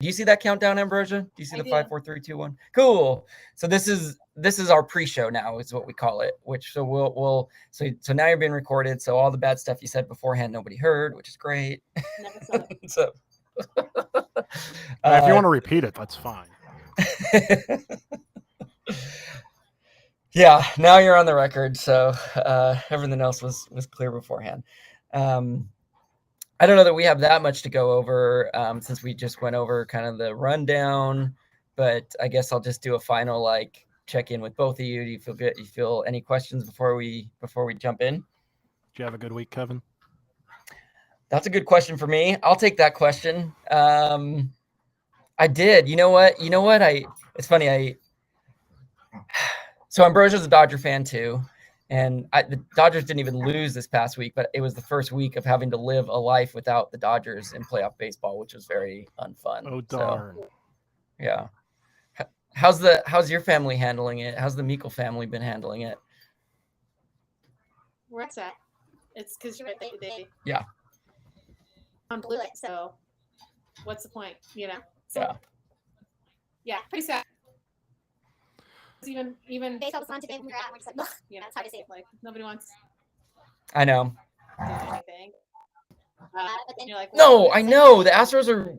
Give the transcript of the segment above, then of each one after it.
Do you see that countdown, Ambrosia? Do you see I the do. 5, 4, 3, 2, 1? Cool. So this is our pre-show now, is what we call it. Which so we'll so now you're being recorded. So all the bad stuff you said beforehand, nobody heard, which is great. Never saw it. So If you want to repeat it, that's fine. Yeah, now you're on the record. So everything else was clear beforehand. I don't know that we have that much to go over since we just went over kind of the rundown, but I guess I'll just do a final like check in with both of you. Do you feel good? You feel any questions before we jump in? Did you have a good week, Kevin? That's a good question for me. I'll take that question. I did. You know what? It's funny. So Ambrosia's a Dodger fan too. And the Dodgers didn't even lose this past week, but it was the first week of having to live a life without the Dodgers in playoff baseball, which was very unfun. Oh, darn. So, yeah. How's your family handling it? How's the Meikle family been handling it? Where it's at. It's because you're right today. Yeah. Blew it, so what's the point? You know? So, Yeah. Yeah, pretty sad. Even baseball was on today when we were at, we're just like, ugh, you know, it's hard to say. like nobody wants I know. to do anything. But then you're like, No, I know. The Astros are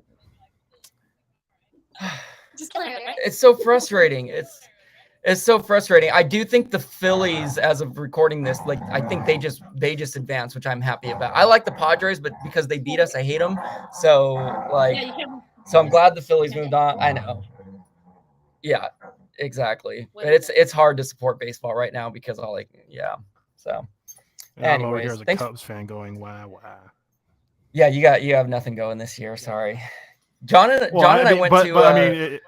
just killing it, right? it's so frustrating. It's so frustrating. I do think the Phillies, as of recording this, like I think they just advanced, which I'm happy about. I like the Padres, but because they beat us, I hate them. So like, Yeah, you can. so I'm glad the Phillies moved on. I know. Yeah, exactly. And it's hard to support baseball right now because So And I'm over anyways, here as a thanks. Cubs fan going, wah, wah. Yeah, you have nothing going this year. Sorry. John and I went to. But I mean,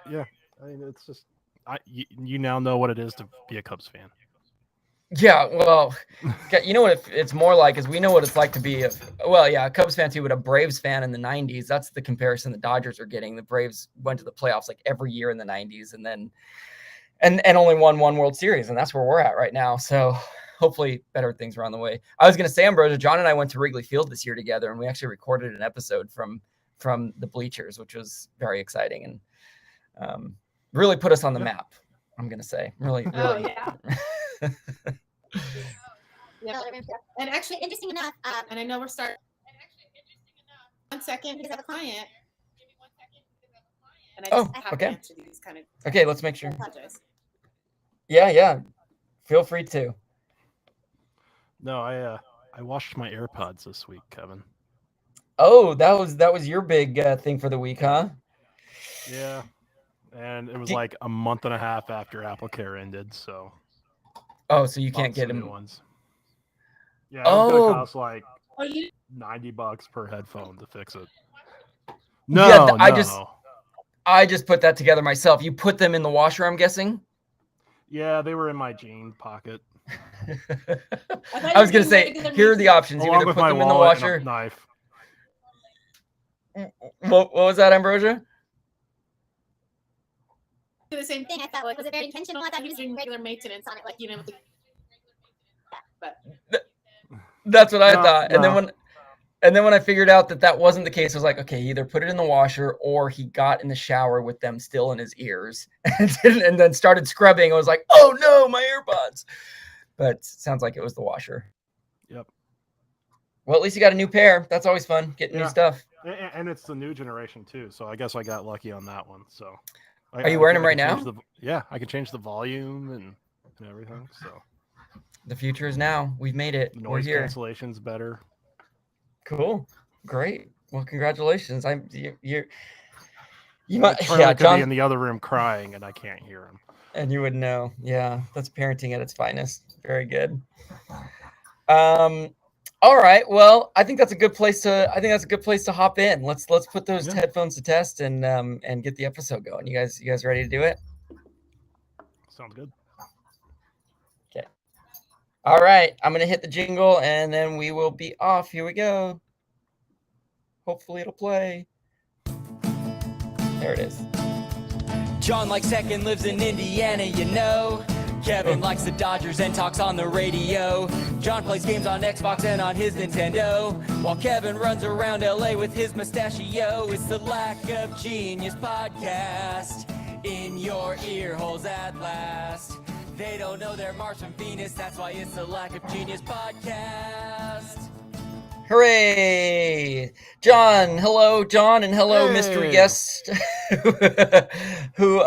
it's just you now know what it is to be a Cubs fan. Yeah, well, you know what it's more like is we know what it's like to be a Cubs fan too, but a Braves fan in the 90s. That's the comparison the Dodgers are getting. The Braves went to the playoffs like every year in the 90s and then and only won one World Series, and that's where we're at right now. So hopefully better things are on the way. I was going to say, Ambrosia, John and I went to Wrigley Field this year together, and we actually recorded an episode from the bleachers, which was very exciting and really put us on the map. I'm going to say really. Oh yeah. Yeah. And actually, Interesting enough, and I know we're starting. 1 second, because I have a client. And I just have to answer these kind of. Okay, let's make sure. I apologize. Yeah. Feel free to. No, I washed my AirPods this week, Kevin. Oh, that was your big thing for the week, huh? Yeah, and it was like a month and a half after AppleCare ended, so. Oh, so you can't get them. New ones. Yeah, it was gonna cost like $90 per headphone to fix it. No, yeah, I just put that together myself. You put them in the washer, I'm guessing? Yeah, they were in my jean pocket. I was going to say, here are the options. You either put them in the washer. And a knife. What was that, Ambrosia? The same thing. I thought was it very intentional? I thought he was doing regular maintenance on it, like with the. But that's what I thought. And then when I figured out that wasn't the case, I was like, okay, he either put it in the washer or he got in the shower with them still in his ears and then started scrubbing. I was like, oh no, my AirPods. But it sounds like it was the washer. Yep. Well, at least you got a new pair. That's always fun, getting new stuff. And it's the new generation too, so I guess I got lucky on that one. So. Are you wearing them right now? I can change the volume and everything. So. The future is now. We've made it. Noise cancellation's better. Cool. Great. Well, congratulations. You might John be in the other room crying and I can't hear him. And you would know. Yeah, that's parenting at its finest. Very good. All right. Well, I think that's a good place to hop in. Let's put those headphones to test and get the episode going. You guys ready to do it? Sounds good. Okay. All right. I'm going to hit the jingle and then we will be off. Here we go. Hopefully it'll play. There it is. John like second lives in Indiana, Kevin likes the Dodgers and talks on the radio. John plays games on Xbox and on his Nintendo, while Kevin runs around LA with his mustachio. It's the Lack of Genius podcast in your ear holes at last. They don't know they're Mars from Venus, that's why it's the Lack of Genius podcast. Hooray! John, hello, John, and hello, mystery guest, who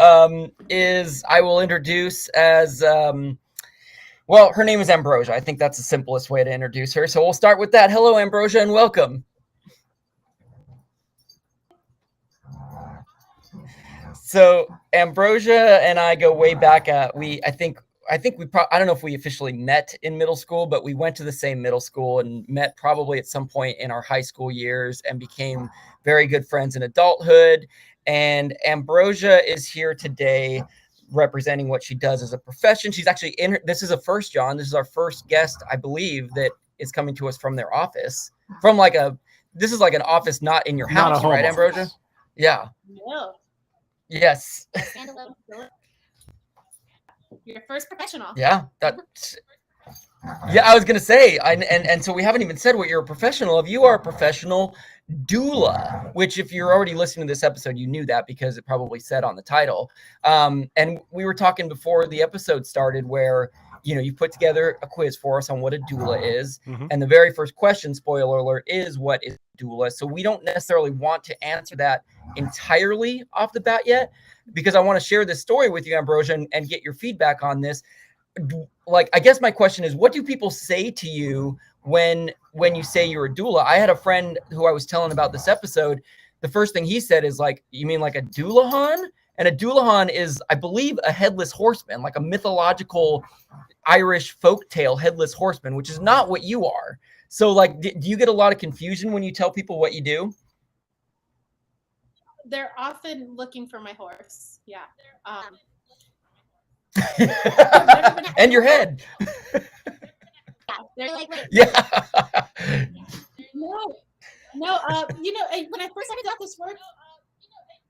is, I will introduce as, well, her name is Ambrosia. I think that's the simplest way to introduce her. So we'll start with that. Hello, Ambrosia, and welcome. So Ambrosia and I go way back. I don't know if we officially met in middle school, but we went to the same middle school and met probably at some point in our high school years and became very good friends in adulthood. And Ambrosia is here today representing what she does as a profession. She's actually this is a first, John. This is our first guest, I believe, that is coming to us from their office. This is like an office not in your house, right, Ambrosia? Yeah. No. Yes. Your first professional. Yeah, I was gonna say, and so we haven't even said what you're a professional of. You are a professional doula, which if you're already listening to this episode, you knew that because it probably said on the title. And we were talking before the episode started where, you put together a quiz for us on what a doula is. Mm-hmm. And the very first question, spoiler alert, is what is a doula? So we don't necessarily want to answer that entirely off the bat yet, because I want to share this story with you, Ambrosia, and get your feedback on this. Like, I guess my question is, what do people say to you when you say you're a doula? I had a friend who I was telling about this episode. The first thing he said is like, you mean like a doulahan? And a doulahan is, I believe, a headless horseman, like a mythological Irish folktale headless horseman, which is not what you are. So like, do you get a lot of confusion when you tell people what you do? They're often looking for my horse. Yeah. And your head. They're like, wait. Yeah. No. When I first started out this work,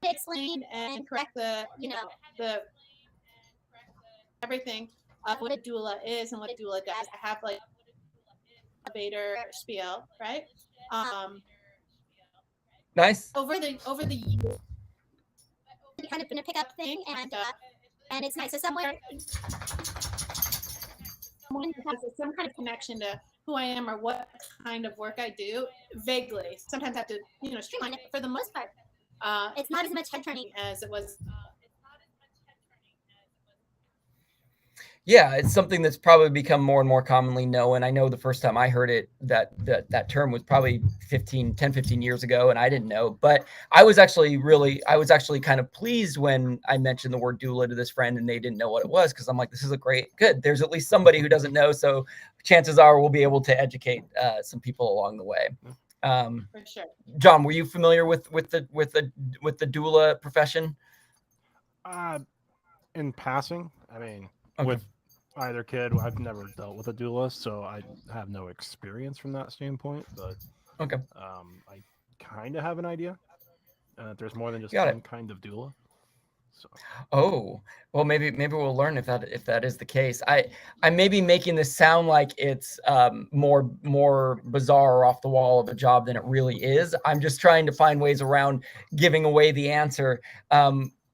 to explain and correct the everything of what a doula is and what a doula does. I have like a elevator spiel, right? Nice. Over the years, kind of been a pickup thing, and it's nice. So someone has some kind of connection to who I am or what kind of work I do. Vaguely, sometimes I have to streamline it. For the most part, it's not as much head turning as it was. Yeah, it's something that's probably become more and more commonly known. I know the first time I heard it, that term was probably 10, 15 years ago, and I didn't know. But I was actually kind of pleased when I mentioned the word doula to this friend and they didn't know what it was, because I'm like, this is good. There's at least somebody who doesn't know, so chances are we'll be able to educate some people along the way. For sure. John, were you familiar with the doula profession? In passing, I mean, okay. With either kid, I've never dealt with a doula, so I have no experience from that standpoint. But okay, I kind of have an idea. There's more than just one kind of doula. So. Oh, well, maybe we'll learn if that is the case. I may be making this sound like it's more bizarre or off the wall of a job than it really is. I'm just trying to find ways around giving away the answer.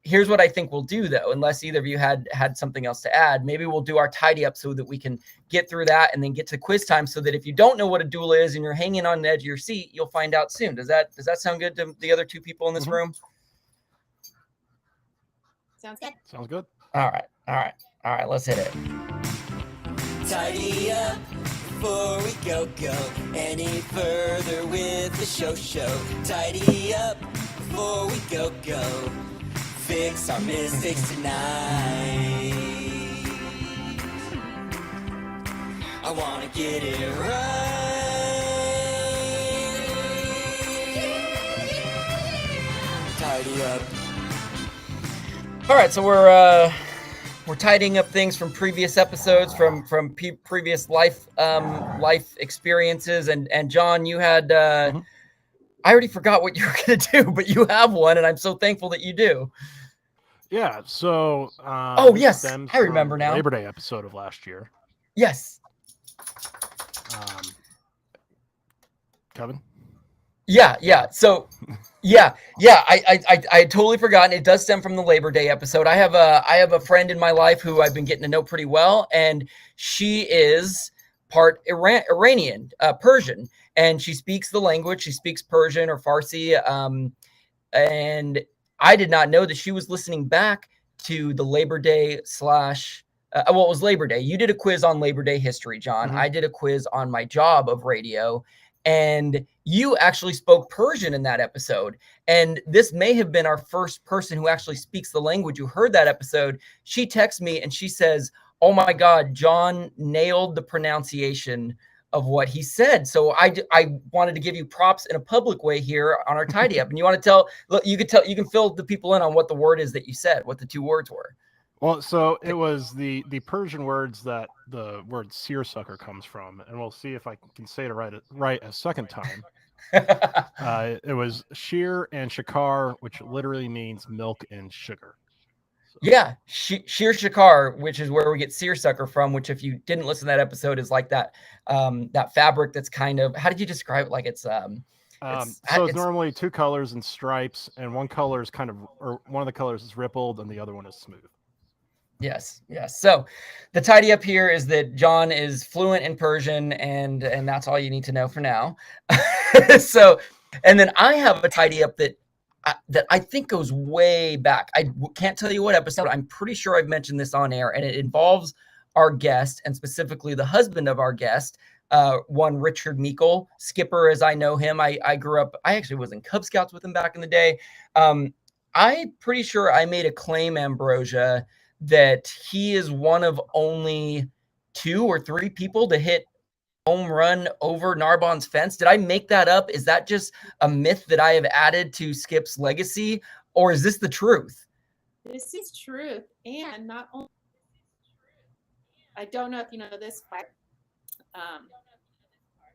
Here's what I think we'll do, though, unless either of you had something else to add. Maybe we'll do our tidy up so that we can get through that and then get to quiz time, so that if you don't know what a doula is and you're hanging on the edge of your seat, you'll find out soon. Does that sound good to the other two people in this room? Sounds good. Sounds good. All right. Let's hit it. Tidy up before we go any further with the show. Tidy up before we go. Fix our mistakes tonight. I wanna get it right. Tidy up. All right, so we're tidying up things from previous episodes, from previous life experiences, and John, you had I already forgot what you were gonna do, but you have one, and I'm so thankful that you do. Yeah. So. Oh yes, I remember now. Labor Day episode of last year. Yes. Kevin. Yeah. So, yeah. I totally forgotten. It does stem from the Labor Day episode. I have a friend in my life who I've been getting to know pretty well, and she is part Iranian, Persian, and she speaks the language. She speaks Persian or Farsi, and I did not know that she was listening back to the Labor Day / it was Labor Day. You did a quiz on Labor Day history, John. Mm-hmm. I did a quiz on my job of radio, and you actually spoke Persian in that episode. And this may have been our first person who actually speaks the language who heard that episode. She texts me and she says, "Oh my God, John nailed the pronunciation of what he said." So I wanted to give you props in a public way here on our Tidy Up. And you want to you can fill the people in on what the word is that you said, what the two words were. Well, so it was the Persian words that the word seersucker comes from, and we'll see if I can say it right a second time. It was sheer and shakar, which literally means milk and sugar. So. Yeah, sheer shakar, which is where we get seersucker from. Which, if you didn't listen to that episode, is like that that fabric that's kind of, how did you describe it? Like it's normally two colors and stripes, and one color is one of the colors is rippled, and the other one is smooth. Yes. So the Tidy Up here is that John is fluent in Persian, and that's all you need to know for now. So, and then I have a Tidy Up that I think goes way back. I can't tell you what episode. I'm pretty sure I've mentioned this on air, and it involves our guest, and specifically the husband of our guest, one Richard Meikle, skipper as I know him. I actually was in Cub Scouts with him back in the day. I'm pretty sure I made a claim, Ambrosia, that he is one of only 2 or 3 people to hit home run over Narbonne's fence. Did I make that up? Is that just a myth that I have added to Skip's legacy, or is this the truth? This is truth, and not only. I don't know if you know this part.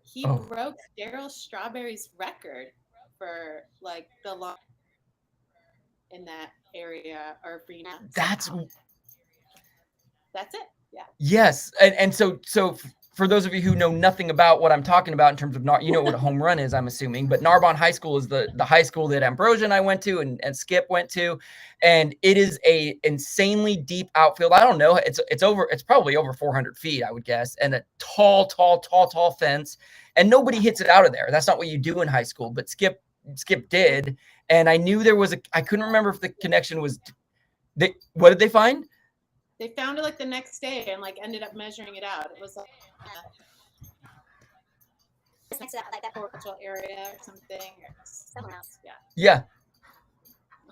He broke Darryl Strawberry's record for like the long in that area or arena. That's it. Yeah. Yes, and so for those of you who know nothing about what I'm talking about in terms of you know what a home run is, I'm assuming, but Narbonne High School is the high school that Ambrosia and I went to, and Skip went to, and it is a insanely deep outfield. I don't know, it's probably over 400 feet, I would guess, and a tall fence, and nobody hits it out of there. That's not what you do in high school, but Skip did, and I knew there was I couldn't remember if the connection was. What did they find? They found it like the next day and like ended up measuring it out. It was like next to that horticultural area or something, or someone else. Yeah.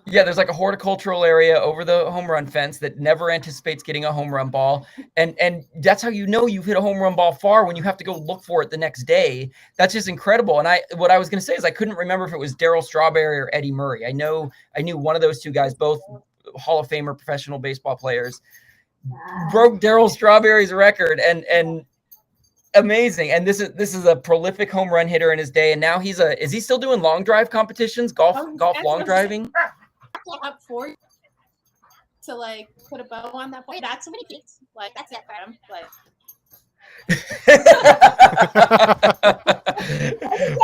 There's like a horticultural area over the home run fence that never anticipates getting a home run ball, and that's how you know you've hit a home run ball far, when you have to go look for it the next day. That's just incredible. And what I was going to say is I couldn't remember if it was Darryl Strawberry or Eddie Murray. I knew one of those two guys, both Hall of Famer professional baseball players. Broke Darryl Strawberry's record, and amazing. And this is a prolific home run hitter in his day. And now is he still doing long drive competitions? Golf long driving? Up for you to like put a bow on that point. That's somebody peaks. Like that's it for him. Like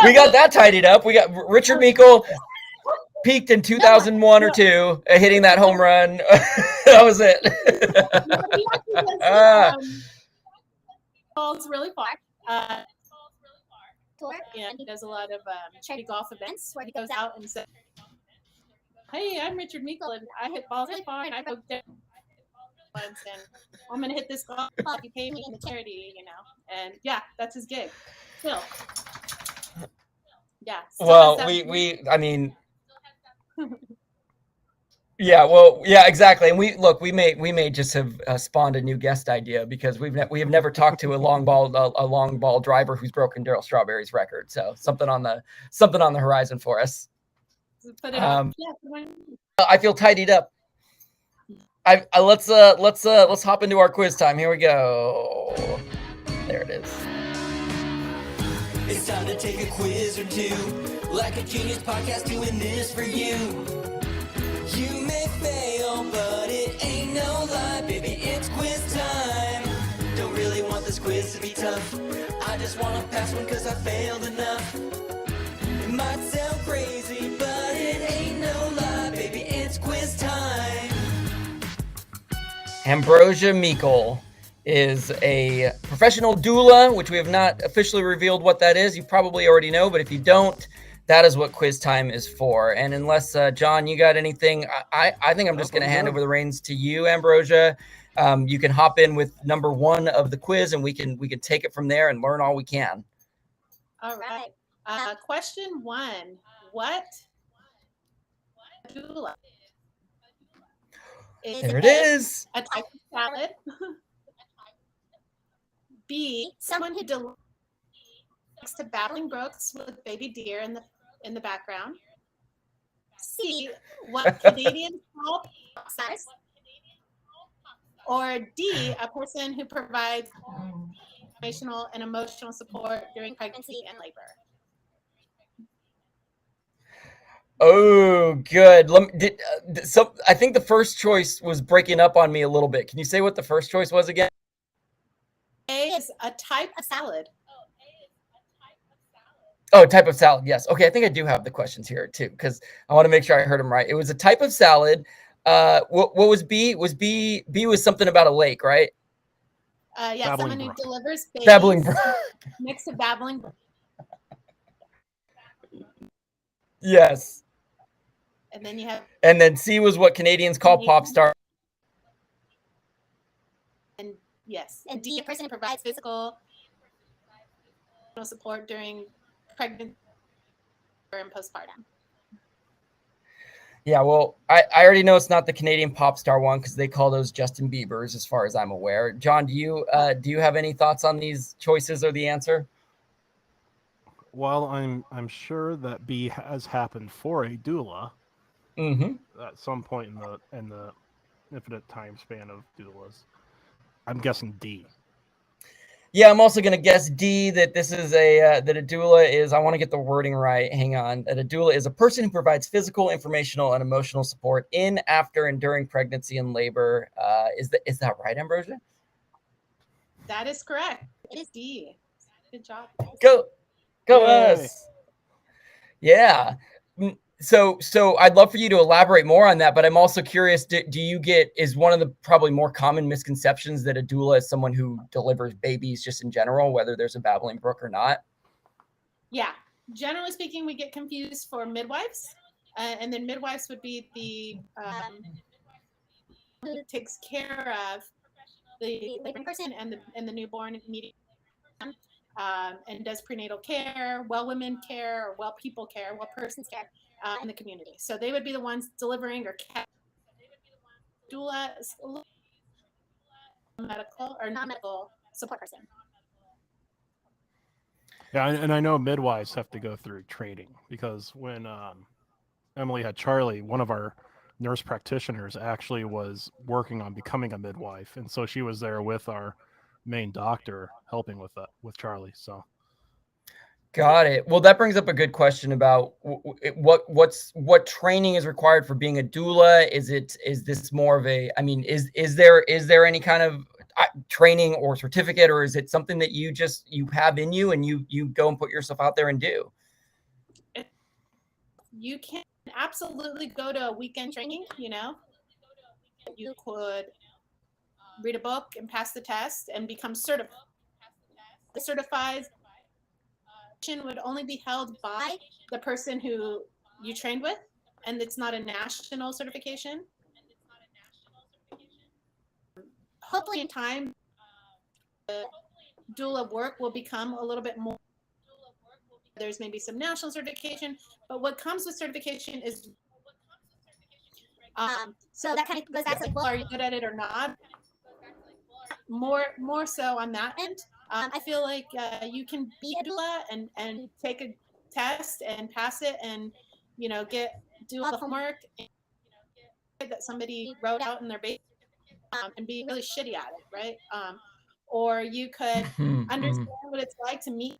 we got that tidied up. We got Richard Meikle peaked in 2001 or 2, hitting that home run. That was it. Balls really far. And he does a lot of charity golf events where he goes out and says, "Hey, I'm Richard Meikle, and I hit balls really far, and I poked it once, and I'm going to hit this golf ball if you pay me in the charity, you know." And yeah, that's his gig. Still. Yeah. Well, I mean, yeah, well, yeah, exactly. And we may just have spawned a new guest idea, because we have never talked to a long ball driver who's broken Darryl Strawberry's record. So something on the horizon for us. Put it on. I feel tidied up. Let's hop into our quiz time. Here we go. There it is. It's time to take a quiz or two. Like a Genius podcast, doing this for you. You may fail, but tough. I just wanna pass one cause I failed enough. It might sound crazy, but it ain't no lie, baby, it's quiz time. Ambrosia Meikle is a professional doula, which we have not officially revealed what that is. You probably already know, but if you don't, that is what quiz time is for. And unless, John, you got anything, I think I'm just going to hand over the reins to you, Ambrosia. You can hop in with number one of the quiz, and we can take it from there and learn all we can. All right. Question 1. What doula is There it is. a type of salad? B, someone who delivers to babbling brooks with baby deer in the background. C, what Canadians call pop stars. Or D, a person who provides informational and emotional support during pregnancy and labor. Oh, good. I think the first choice was breaking up on me a little bit. Can you say what the first choice was again? A is a type of salad. Oh, type of salad. Yes. Okay. I think I do have the questions here too, because I want to make sure I heard them right. It was a type of salad. What was B? B was something about a lake, right? Yeah, Babbling someone who brook. delivers babies Babbling brook. next to babbling brook. Yes. And then you have, And then C was what Canadians call pop star. and yes, and D, a person who provides physical support during pregnancy and postpartum. Yeah, well, I already know it's not the Canadian pop star one because they call those Justin Biebers, as far as I'm aware. John, do you have any thoughts on these choices or the answer? Well, I'm sure that B has happened for a doula Mm-hmm. at some point in the infinite time span of doulas. I'm guessing D. Yeah, I'm also going to guess D, that this is that a doula is, I want to get the wording right, hang on, that a doula is a person who provides physical, informational, and emotional support in, after, and during pregnancy and labor. Is that right, Ambrosia? That is correct. It is D. Good job. Go Yay. us. Yeah. So I'd love for you to elaborate more on that, but I'm also curious, is one of the probably more common misconceptions that a doula is someone who delivers babies just in general, whether there's a babbling brook or not? Yeah. Generally speaking, we get confused for midwives. And then midwives would be the who takes care of the laboring person and the newborn immediately, and does prenatal care, well women care, or well people care, well persons care in the community. So they would be the ones delivering or doula is a little medical or non-medical support person. Yeah, and I know midwives have to go through training because when Emily had Charlie, one of our nurse practitioners actually was working on becoming a midwife, and so she was there with our main doctor helping with Charlie. So Got it. Well, that brings up a good question about what training is required for being a doula. Is this more of a, I mean, is there any kind of training or certificate, or is it something that you have in you and you go and put yourself out there and do? You can absolutely go to a weekend training. You could read a book and pass the test and become certified. The certified would only be held by the person who you trained with, and it's not a national certification. Hopefully in time, the doula work will become a little bit more. There's maybe some national certification, but what comes with certification is so that kind of goes back to, well, are you good at it or not? More so on that end. I feel like you can be a doula and take a test and pass it, and get doula homework that somebody wrote out in their base, and be really shitty at it, right? Or you could understand what it's like to meet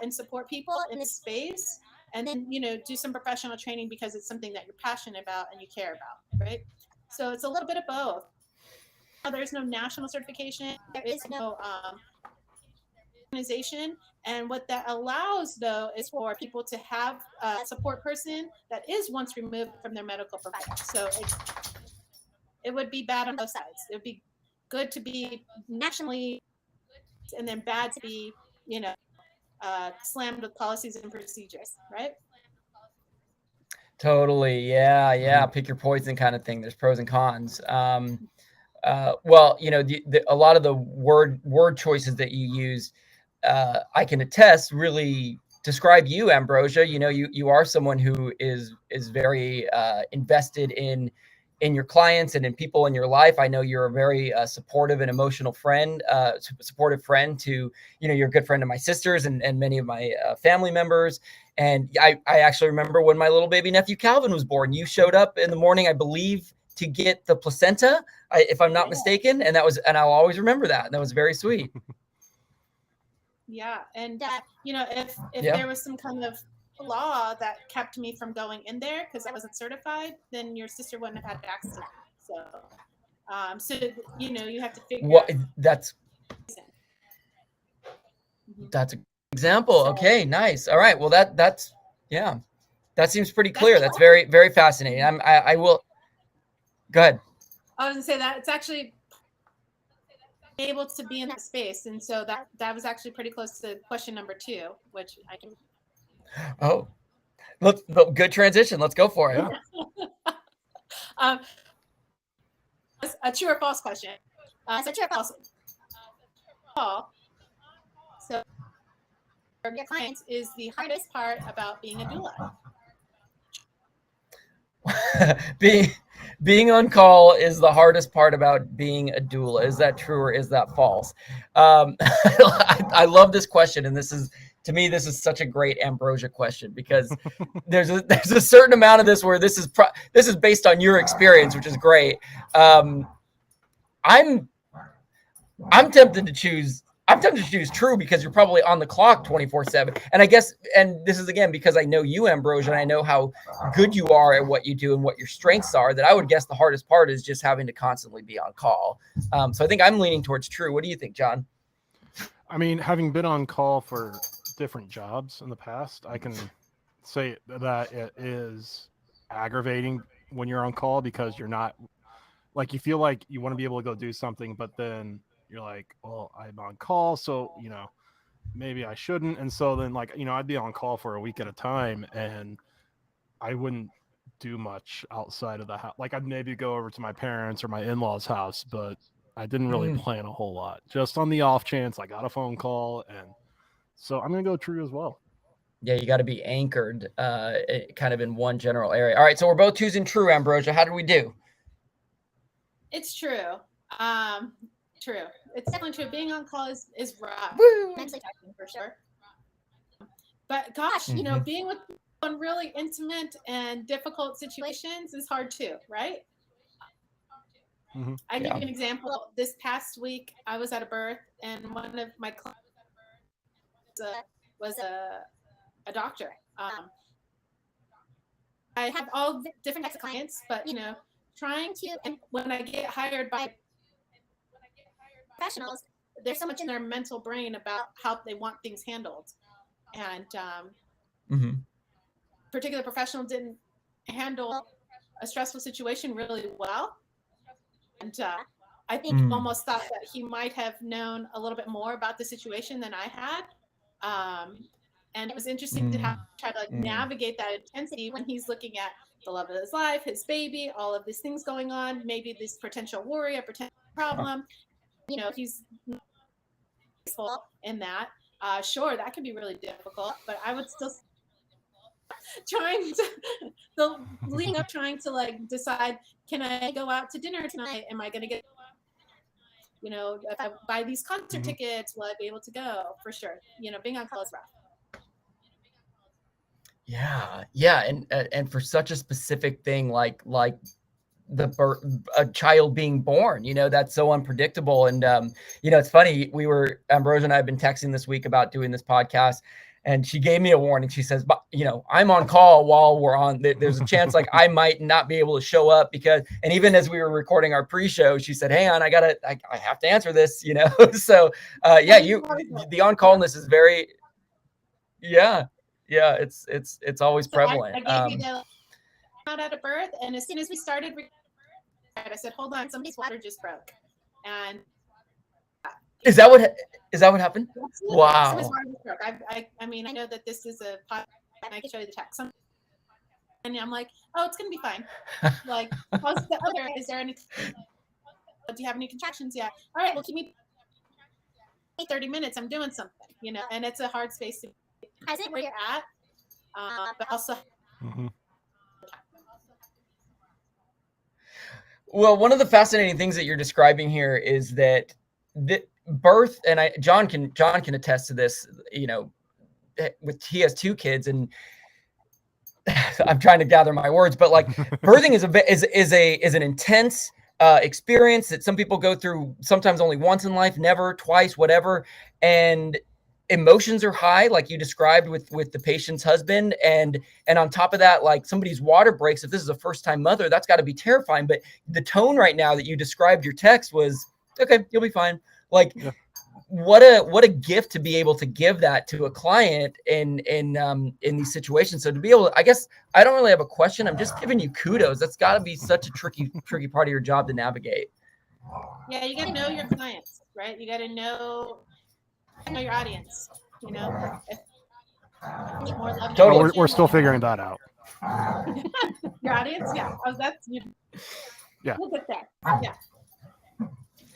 and support people in this space, and then do some professional training because it's something that you're passionate about and you care about, right? So it's a little bit of both. There's no national certification. There is no organization. And what that allows, though, is for people to have a support person that is once removed from their medical provider. So it would be bad on both sides. It would be good to be nationally, and then bad to be, slammed with policies and procedures, right? Totally. Yeah. Pick your poison kind of thing. There's pros and cons. Well, a lot of the word choices that you use, I can attest, really describe you, Ambrosia. You are someone who is very invested in your clients and in people in your life. I know you're a very supportive and emotional friend, supportive friend to, you're a good friend of my sisters and many of my family members. And I actually remember when my little baby nephew Calvin was born, you showed up in the morning, I believe, to get the placenta, if I'm not mistaken. And I'll always remember that. And that was very sweet. Yeah. And, if there was some kind of law that kept me from going in there because I wasn't certified, then your sister wouldn't have had access to that. So, you have to figure out. That's an example. Okay, nice. All right. Well, that seems pretty clear. That's very, very fascinating. I will go ahead. I was gonna say that it's actually able to be in that space, and so that was actually pretty close to question number 2, which I can. Oh, good transition. Let's go for it. Yeah. A true or false question. So true or false? So for your clients is the hardest part about being a doula. Being on call is the hardest part about being a doula. Is that true or is that false? I love this question, and to me, this is such a great Ambrosia question because there's a certain amount of this where this is based on your experience, which is great. I'm tempted to choose true because you're probably on the clock 24/7. And I guess, and this is again because I know you, Ambrosia, and I know how good you are at what you do and what your strengths are, that I would guess the hardest part is just having to constantly be on call. So I think I'm leaning towards true. What do you think, John? I mean, having been on call for different jobs in the past, I can say that it is aggravating when you're on call because you're not, like, you feel like you want to be able to go do something, but then you're like, well, I'm on call, so maybe I shouldn't. And so then, like, I'd be on call for a week at a time, and I wouldn't do much outside of the house. Like, I'd maybe go over to my parents or my in-laws' house, but I didn't really plan a whole lot. Just on the off chance I got a phone call, and so I'm gonna go true as well. Yeah, you got to be anchored, kind of in one general area. All right, so we're both choosing true, Ambrosia. How did we do? It's true. True. It's definitely true. Being on call is rough. Mentally taxing for sure. But gosh, being with on really intimate and difficult situations is hard too, right? Mm-hmm. I give you an example. This past week, I was at a birth, and one of my clients was a doctor. I have all different types of clients, but trying to, and when I get hired by professionals, there's so much in their mental brain about how they want things handled, and particular professional didn't handle a stressful situation really well, and I think almost thought that he might have known a little bit more about the situation than I had, and it was interesting to try to navigate that intensity when he's looking at the love of his life, his baby, all of these things going on, maybe this potential worry, a potential problem. He's peaceful in that. Sure, that can be really difficult, but I would still trying to like decide, can I go out to dinner tonight? Am I going to get, if I buy these concert tickets, will I be able to go? For sure. Being on call is rough. Yeah. And for such a specific thing, like a child being born, that's so unpredictable. And, it's funny, Ambrosia and I have been texting this week about doing this podcast. and she gave me a warning. She says, but I'm on call while we're on. There's a chance like I might not be able to show up because. And even as we were recording our pre-show, she said, "Hang on, I have to answer this." So the on callness is very. Yeah, it's always prevalent. I gave you the out at a birth, and as soon as we started, I said, "Hold on, somebody's water just broke," and is that what happened? Absolutely. Wow. I mean, I know that this is a podcast, and I can show you the text. And I'm like, "Oh, it's gonna be fine." Like, how's the other? Is there any? Do you have any contractions yet? All right, well, keep me 30 minutes. I'm doing something, and it's a hard space to. I think where you're at, but also. Mm-hmm. Well, one of the fascinating things that you're describing here is that birth, and John can attest to this. He has 2 kids, and I'm trying to gather my words, but like birthing is an intense experience that some people go through sometimes only once in life, never, twice, whatever, and emotions are high, like you described with the patient's husband, and on top of that, like somebody's water breaks. If this is a first-time mother, that's got to be terrifying. But the tone right now that you described your text was, okay, you'll be fine. Like, yeah. What a gift to be able to give that to a client in these situations. So to be able to, I guess I don't really have a question. I'm just giving you kudos. That's got to be such a tricky part of your job to navigate. Yeah, you got to know your clients, right? You got to know your audience. Totally. We're still figuring that out. Your audience, yeah. Oh, that's you. Yeah. We'll get there. Yeah.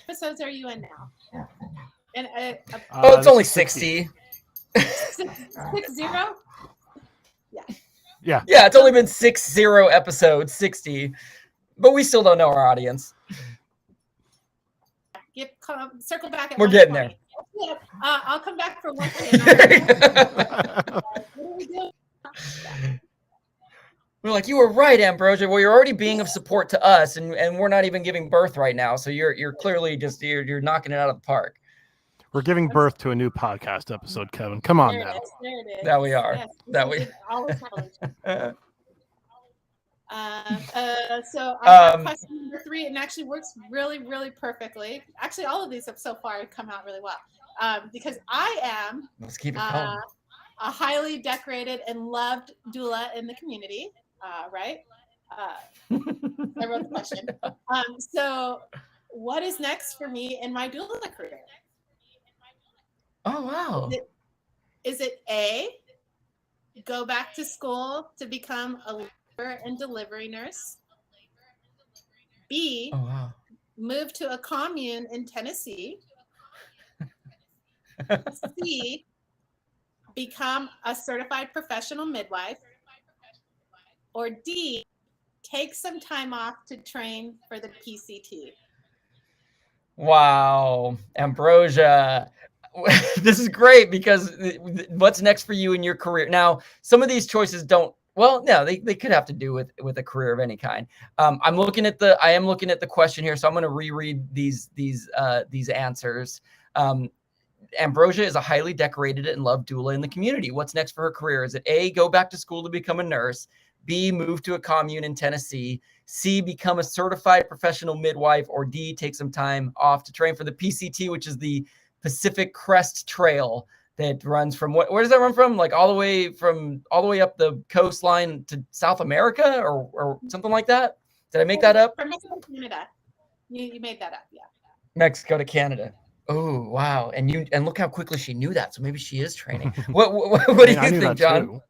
Episodes are you in now? And it's only 60. 60? Yeah. Yeah, it's only been 60 episodes, 60, but we still don't know our audience. Circle back. We're getting there. Yeah, I'll come back for 120. What do we do? We're like, you were right, Ambrosia. Well, you're already being of support to us, and we're not even giving birth right now. So you're clearly just you're knocking it out of the park. We're giving birth to a new podcast episode, Kevin. Come on now. There it is. That we are. Yes, that we. So I have question number 3, and actually works really, really perfectly. Actually, all of these have so far come out really well. Because I am Let's keep it going. A highly decorated and loved doula in the community, right? I wrote the question. So what is next for me in my doula career? Oh, wow. Is it A, go back to school to become a labor and delivery nurse? B, move to a commune in Tennessee? C, become a certified professional midwife? Or D, take some time off to train for the PCT? Wow, Ambrosia. This is great because what's next for you in your career? Now, some of these choices don't. Well, no, they could have to do with a career of any kind. I am looking at the question here, so I'm going to reread these answers. Ambrosia is a highly decorated and loved doula in the community. What's next for her career? Is it A, go back to school to become a nurse? B, move to a commune in Tennessee? C, become a certified professional midwife? Or D, take some time off to train for the PCT, which is the Pacific Crest Trail that runs from where does that run from? Like all the way up the coastline to South America or something like that? Did I make that up? From Mexico to Canada. You made that up, yeah. Mexico to Canada. Oh, wow. And look how quickly she knew that. So maybe she is training. What do you think, John? Too.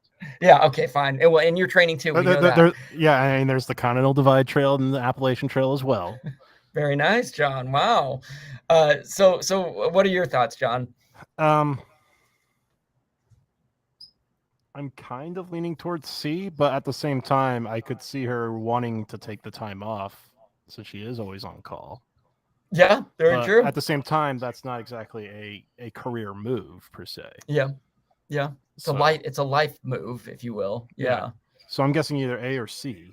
Yeah, okay, fine. Well, and you're training too. We know that. Yeah, I mean, there's the Continental Divide Trail and the Appalachian Trail as well. Very nice, John. Wow. So what are your thoughts, John? I'm kind of leaning towards C, but at the same time, I could see her wanting to take the time off, so she is always on call. Yeah, very true. At the same time, that's not exactly a career move per se. Yeah. It's a life move, if you will. Yeah. So I'm guessing either A or C.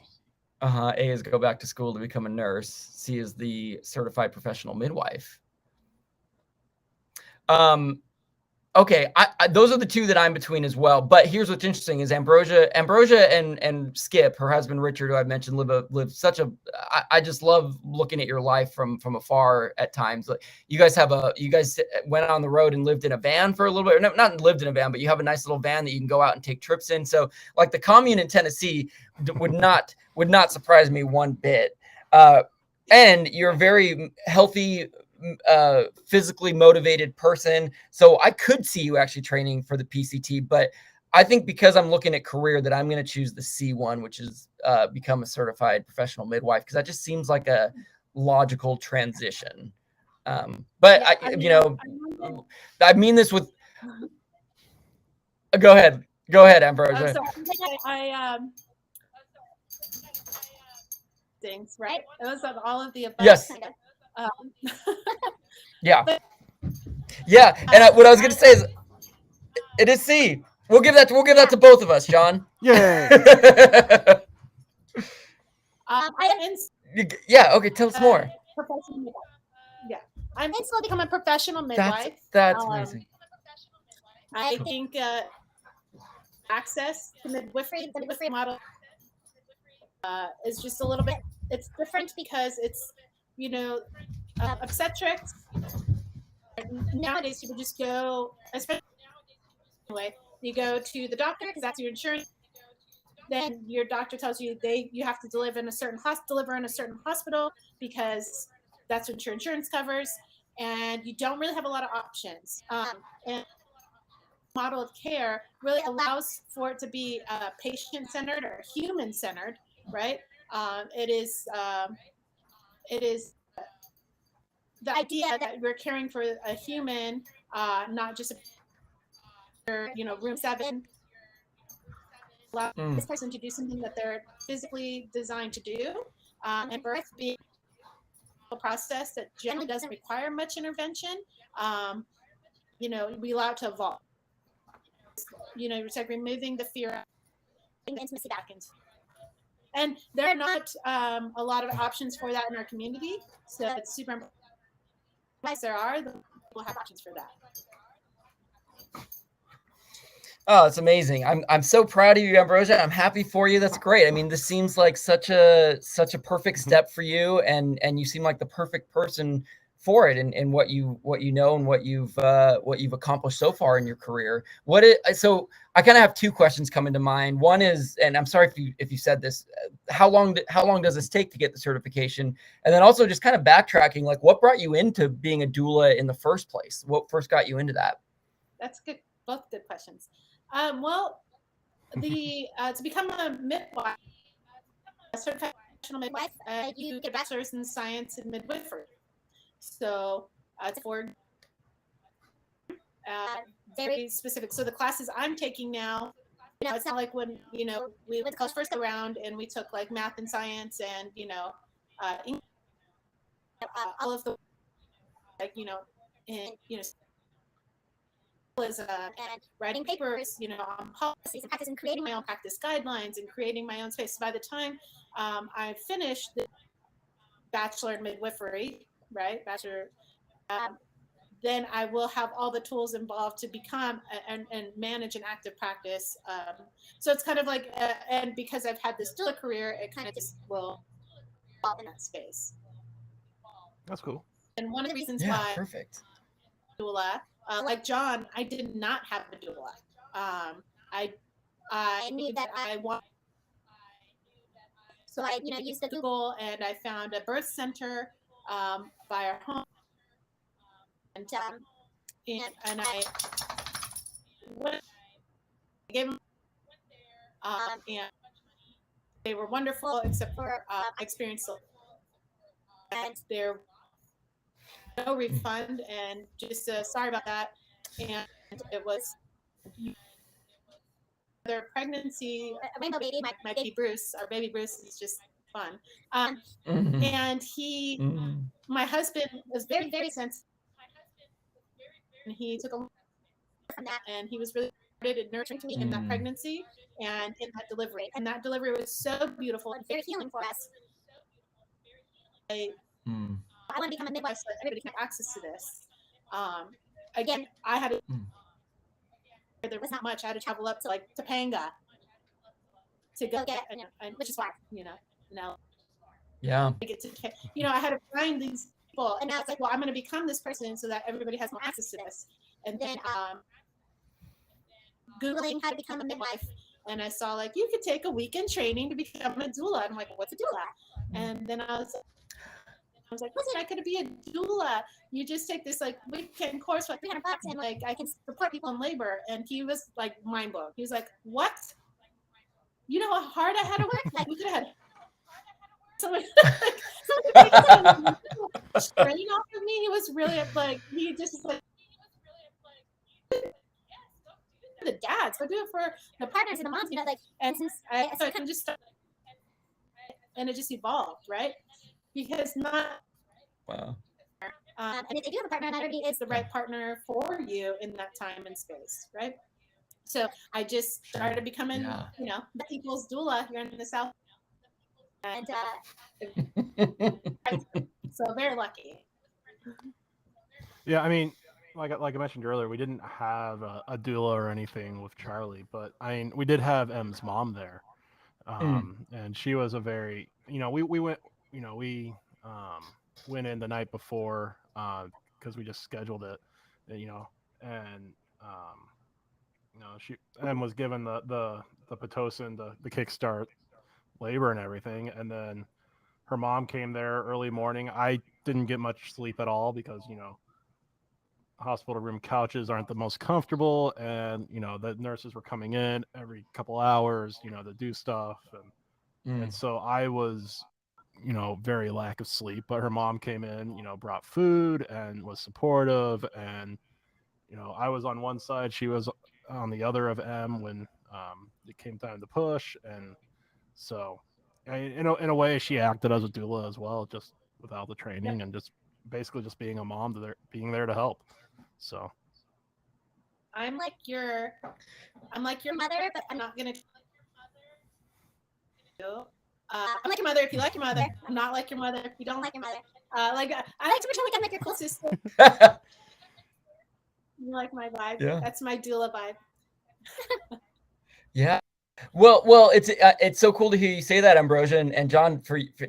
A is go back to school to become a nurse. C is the certified professional midwife. Okay, those are the two that I'm between as well. But here's what's interesting is Ambrosia and Skip, her husband Richard, who I've mentioned, live such a. I just love looking at your life from afar at times. Like you guys went on the road and lived in a van for a little bit. Not lived in a van, but you have a nice little van that you can go out and take trips in. So like the commune in Tennessee would not surprise me one bit. And you're a very healthy, physically motivated person. So I could see you actually training for the PCT, but I think because I'm looking at career that I'm going to choose the C1, which is become a certified professional midwife, because that just seems like a logical transition. But I mean this with, go ahead, Ambrosia. Things, right? It was on all of the above. Yes. Yeah. But, and what I was going to say is, it is C. We'll give that to both of us, John. Yay. Yeah. Okay. Tell us more. Professional midwife. Yeah, I'm in school to become a professional midwife. That's amazing. I think access to the midwifery model is just a little bit. It's different because it's obstetrics. Nowadays, people just go, especially anyway, you go to the doctor because that's your insurance. Then your doctor tells you you have to deliver in a certain hospital because that's what your insurance covers, and you don't really have a lot of options. And model of care really allows for it to be patient-centered or human-centered, right? It is the idea that we're caring for a human, not just room 7. Allow this person to do something that they're physically designed to do, and birth being a process that generally doesn't require much intervention. We allow it to evolve. It's like removing the fear, intimacy back into. And there are not a lot of options for that in our community, so it's super important. As there are, we'll have options for that. Oh, it's amazing. I'm so proud of you, Ambrosia. I'm happy for you. That's great. I mean, this seems like such a perfect step for you, and you seem like the perfect person for it, and what you know and what you've accomplished so far in your career. So I kind of have two questions coming to mind. One is, and I'm sorry if you said this, how long does this take to get the certification? And then also just kind of backtracking, like what brought you into being a doula in the first place? What first got you into that? That's good. Both good questions. Well, to become a midwife, a certified professional midwife, you get a bachelor's in science and midwifery. So it's for very specific. So the classes I'm taking now, it's not like when we went to college first go around and we took like math and science and English, all of the was and writing papers, on policies and practice, and creating my own practice guidelines and creating my own space. So by the time I finished the bachelor in midwifery, right, then I will have all the tools involved to become and manage an active practice. So it's kind of like, and because I've had this doula career, it kind of just will fall in that space. That's cool. And one of the reasons why perfect doula. Like John, I did not have a doula. I knew that I wanted, so I used the Google and I found a birth center by our home, and I gave them, and they were wonderful except for experience, and they're no refund, and just sorry about that. And it was their pregnancy, rainbow baby, my baby Bruce. Our baby Bruce is just fun. And my husband was very, very sensitive, and he took a lot from that, and he was really supported and nurturing to me in that pregnancy and in that delivery. And that delivery was so beautiful and very healing for us. I want to become a midwife so that everybody can have access to this. Again, I had there was not much. I had to travel up to like Topanga to go get, which is far, now Yeah. I get to, I had to find these people, and now it's like, well, I'm going to become this person so that everybody has more access to this. And then Googling how to become a midwife, and I saw like you could take a weekend training to become a doula. I'm like, what's a doula? And then I was like, listen, I could be a doula. You just take this like weekend course for like $300, and like I can support people in labor. And he was like mind blown. He was like, what? You know how hard I had to work? Like we could have had someone strain off of me. He was really like, he just was like, the dads, but do it for the partners and the moms, like, and since I can just start, and it just evolved, right? Because not, Wow. and if they do have a partner, not everybody is the right partner for you in that time and space, right? So I just started becoming, the people's doula here in the South, and so very lucky. Yeah, I mean, like I mentioned earlier, we didn't have a doula or anything with Charlie, but I mean, we did have M's mom there, and she was a very, we went, we went in the night before because we just scheduled it, and she M was given the Pitocin, the kickstart labor and everything, and then her mom came there early morning. I didn't get much sleep at all because hospital room couches aren't the most comfortable, and the nurses were coming in every couple hours to do stuff, and so I was very lack of sleep. But her mom came in, brought food and was supportive, and I was on one side, she was on the other of M when it came time to push. And so in a way she acted as a doula as well, just without the training, and just basically just being a mom, being there to help. So I'm like your mother, but I'm not gonna I'm like your mother if you like your mother. I'm not like your mother if you don't like your mother. I like to pretend like I'm like your cool sister. You like my vibe? Yeah. That's my doula vibe. Yeah. Well, it's so cool to hear you say that, Ambrosia, and John,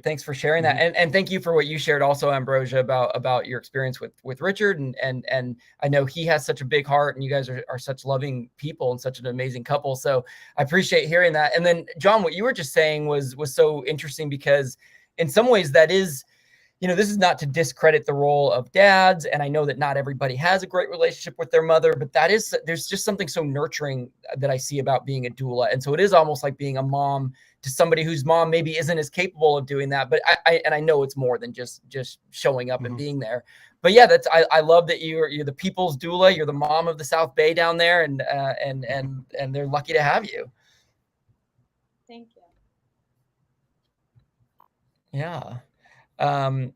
thanks for sharing that, and thank you for what you shared also, Ambrosia, about your experience with Richard, and I know he has such a big heart, and you guys are such loving people and such an amazing couple. So I appreciate hearing that. And then John, what you were just saying was so interesting, because in some ways that is, this is not to discredit the role of dads. And I know that not everybody has a great relationship with their mother, but there's just something so nurturing that I see about being a doula. And so it is almost like being a mom to somebody whose mom maybe isn't as capable of doing that. But I know it's more than just showing up and being there. But yeah, I love that you're the people's doula. You're the mom of the South Bay down there, and they're lucky to have you. Thank you. Yeah. Good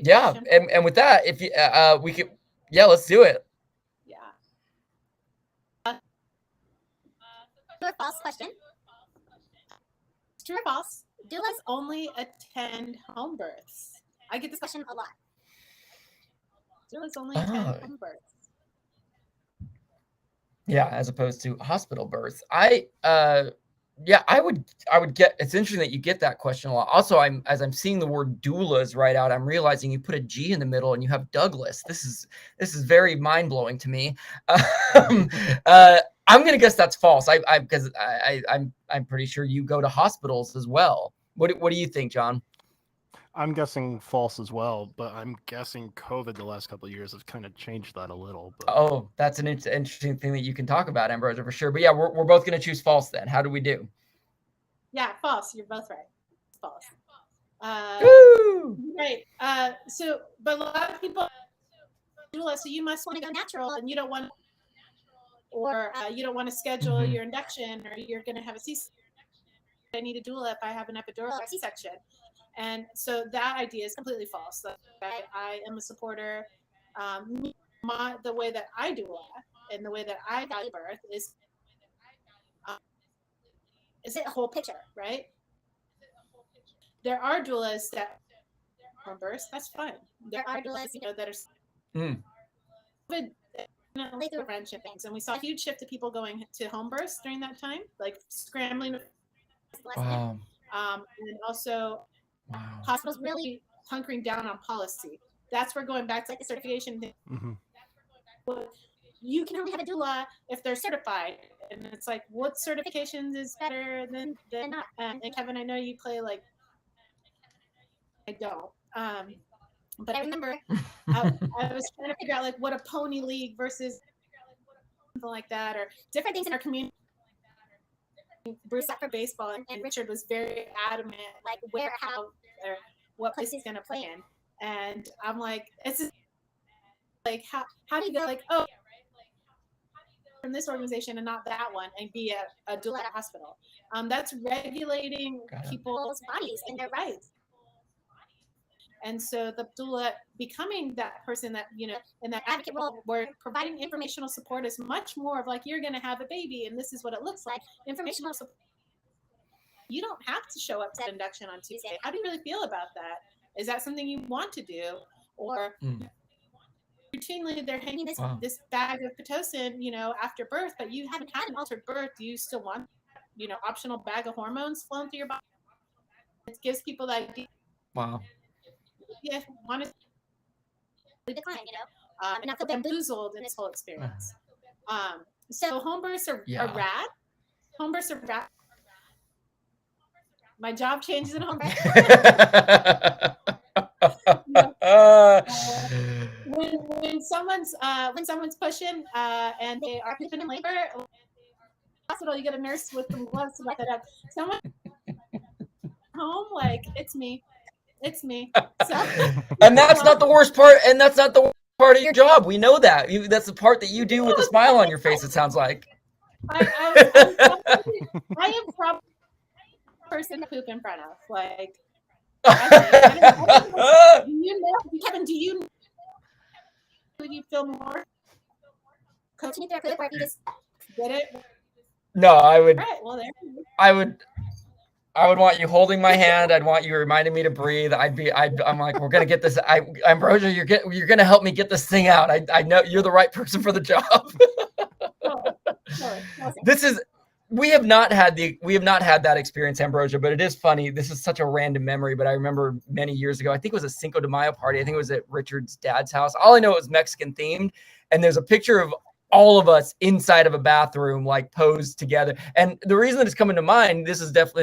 Yeah, question. and with that, if you we could, let's do it. Yeah. True or false question? True or false? Doulas only attend home births. I get this question a lot. Doulas only attend home births. Yeah, as opposed to hospital births. I would get, it's interesting that you get that question a lot. Also, as I'm seeing the word doulas right out, I'm realizing you put a G in the middle and you have Douglas. This is very mind-blowing to me. I'm gonna guess that's false. Because I'm pretty sure you go to hospitals as well. What do you think, John? I'm guessing false as well, but I'm guessing COVID the last couple of years has kind of changed that a little. But... Oh, that's an interesting thing that you can talk about, Ambrosia, for sure. But yeah, we're both going to choose false then. How do we do? Yeah, false. You're both right. False. Right. So, but a lot of people doula, so you must want to go natural, and you don't want, or you don't want to schedule your induction, or you're going to have a C-section. I need a doula if I have an epidural or C-section. And so that idea is completely false. Like, I am a supporter. The way that I doula and the way that I value birth is it a whole picture, right? There are doulas that home births. That's fine. There are doulas, that are definitely through friendship things. And we saw a huge shift of people going to home births during that time, like scrambling to Wow. and also Wow. hospitals really hunkering down on policy. That's where going back to like the certification thing. You can only have a doula if they're certified, and it's like, what certifications is better than not? And Kevin, I know you play like, I don't, but I remember I was trying to figure out like what a pony league versus something like that, or different things in our community. Bruce up for baseball, and Richard was very adamant, like where, how, or what place he's going to play in. And I'm like, it's just, like, how do you go like, oh, from this organization and not that one, and be a doula at a hospital? That's regulating people's bodies and their rights. And so the doula becoming that person that, you know, in that advocate role, where providing informational support is much more of like, you're going to have a baby and this is what it looks like. Informational support. You don't have to show up to induction on Tuesday. How do you really feel about that? Is that something you want to do? Or routinely they're hanging this bag of Pitocin, you know, after birth, but you haven't had an altered birth. Do you still want, you know, optional bag of hormones flowing through your body? It gives people that idea. Wow. Yeah, want to decline, you know, and not feel bamboozled in this whole experience. So home births are rad. Home births are rad. My job changes in home birth. When someone's pushing and they are pushing in labor, hospital, you get a nurse with some gloves to back that up. Someone home, like, it's me. So, and that's not the worst part. And that's not the worst part of your job. We know that. That's the part that you do with a smile on your face, it sounds like. I am probably the person to poop in front of. Like, do you know, Kevin, do you know, would you feel more coaching therapeutic, or if you just did it? No, I would. All right, well, there you go. I would want you holding my hand. I'd want you reminding me to breathe. I'm like, we're gonna get this. Ambrosia, you're gonna help me get this thing out. I know you're the right person for the job. We have not had that experience, Ambrosia, but it is funny. This is such a random memory, but I remember many years ago, I think it was a Cinco de Mayo party. I think it was at Richard's dad's house. All I know, it was Mexican themed, and there's a picture of all of us inside of a bathroom, like posed together. And the reason that it's coming to mind, this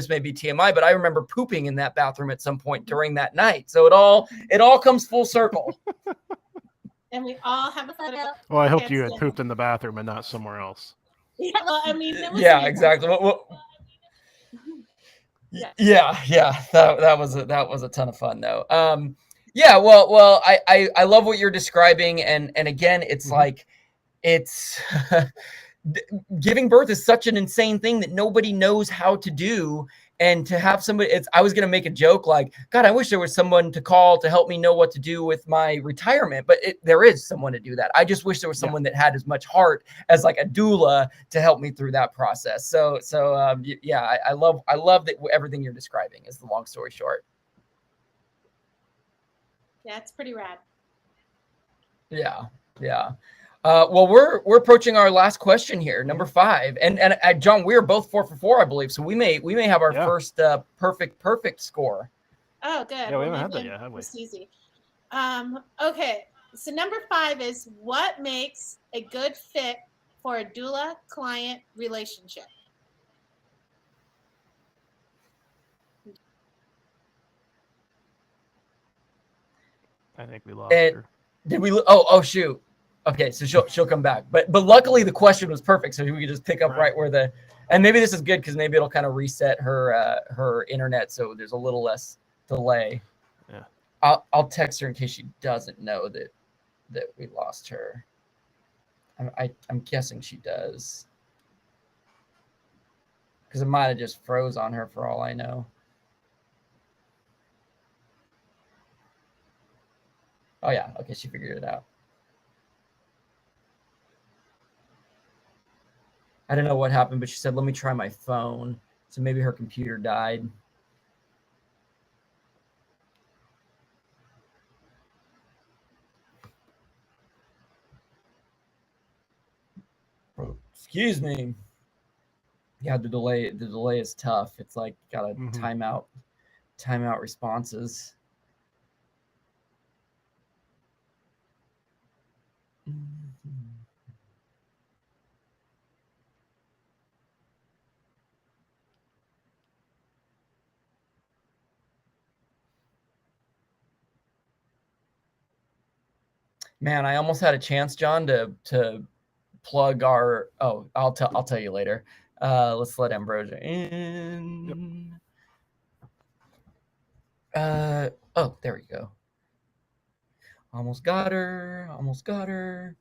may be TMI, but I remember pooping in that bathroom at some point during that night. So it all comes full circle. And we all have a photo. Well, I hope you had pooped in the bathroom and not somewhere else. Yeah, well, I mean, yeah, exactly. That was a ton of fun though. I love what you're describing, and again, it's like, it's giving birth is such an insane thing that nobody knows how to do. And to have somebody, I was going to make a joke like, God, I wish there was someone to call to help me know what to do with my retirement, but there is someone to do that. I just wish there was someone that had as much heart as like a doula to help me through that process. I love that everything you're describing is the long story short. Yeah, it's pretty rad. Yeah. Well, we're approaching our last question here, number 5, and John, we're both 4 for 4, I believe. So we may have our first perfect score. Oh, good. Yeah, we haven't had that yet, have we? It's easy. Okay, so number 5 is, what makes a good fit for a doula-client relationship? I think we lost her. Did we? Oh shoot. Okay, so she'll come back, but luckily the question was perfect, so we could just pick up right where and maybe this is good because maybe it'll kind of reset her internet, so there's a little less delay. Yeah, I'll text her in case she doesn't know that we lost her. I'm guessing she does, because it might have just froze on her for all I know. Oh yeah, okay, she figured it out. I don't know what happened, but she said, let me try my phone. So maybe her computer died. Excuse me. Yeah, the delay is tough. It's like gotta timeout responses. Man, I almost had a chance, John, to plug our. Oh, I'll tell you later. Let's let Ambrosia in. Yep. Oh, there we go. Almost got her. Almost got her.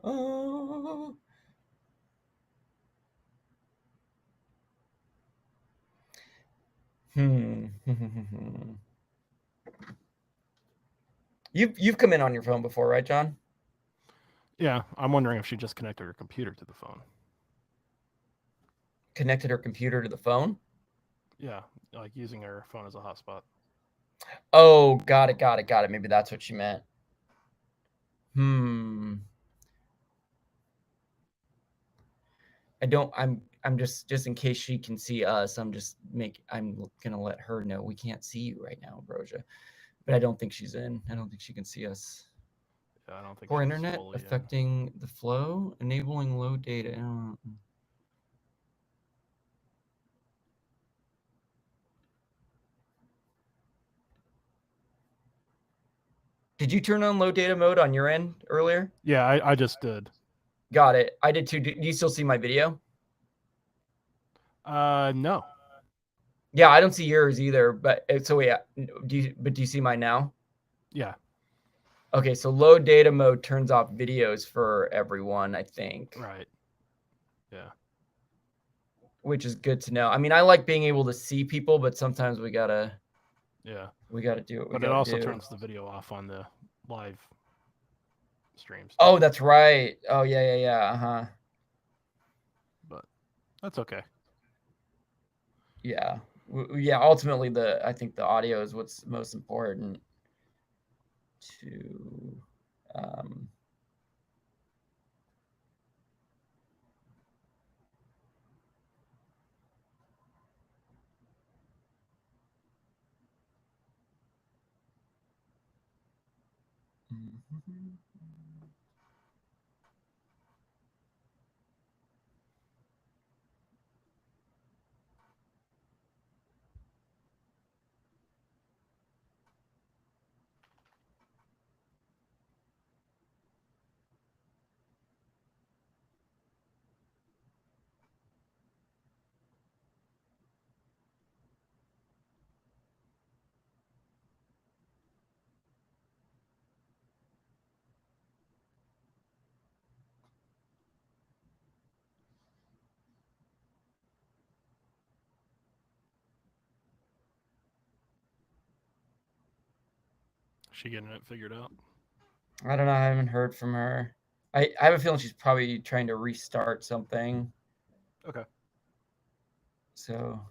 Oh. You've come in on your phone before, right, John? Yeah, I'm wondering if she just connected her computer to the phone. Connected her computer to the phone? Yeah, like using her phone as a hotspot. Oh, got it. Maybe that's what she meant. I'm just in case she can see us. I'm gonna let her know we can't see you right now, Ambrosia. But I don't think she's in. I don't think she can see us. Yeah, I don't think. Poor internet affecting the flow, enabling low data. Did you turn on low data mode on your end earlier? Yeah, I just did. Got it. I did too. Do you still see my video? No. Yeah, I don't see yours either. But so yeah, do you see mine now? Yeah. Okay, so low data mode turns off videos for everyone, I think. Right. Yeah. Which is good to know. I mean, I like being able to see people, but sometimes we gotta. Yeah. We gotta do it. But it also turns the video off on the live streams. Oh, that's right. Oh yeah. But that's okay. Yeah. Yeah. Ultimately, I think the audio is what's most important to. Is she getting it figured out? I don't know. I haven't heard from her. I have a feeling she's probably trying to restart something. Okay. So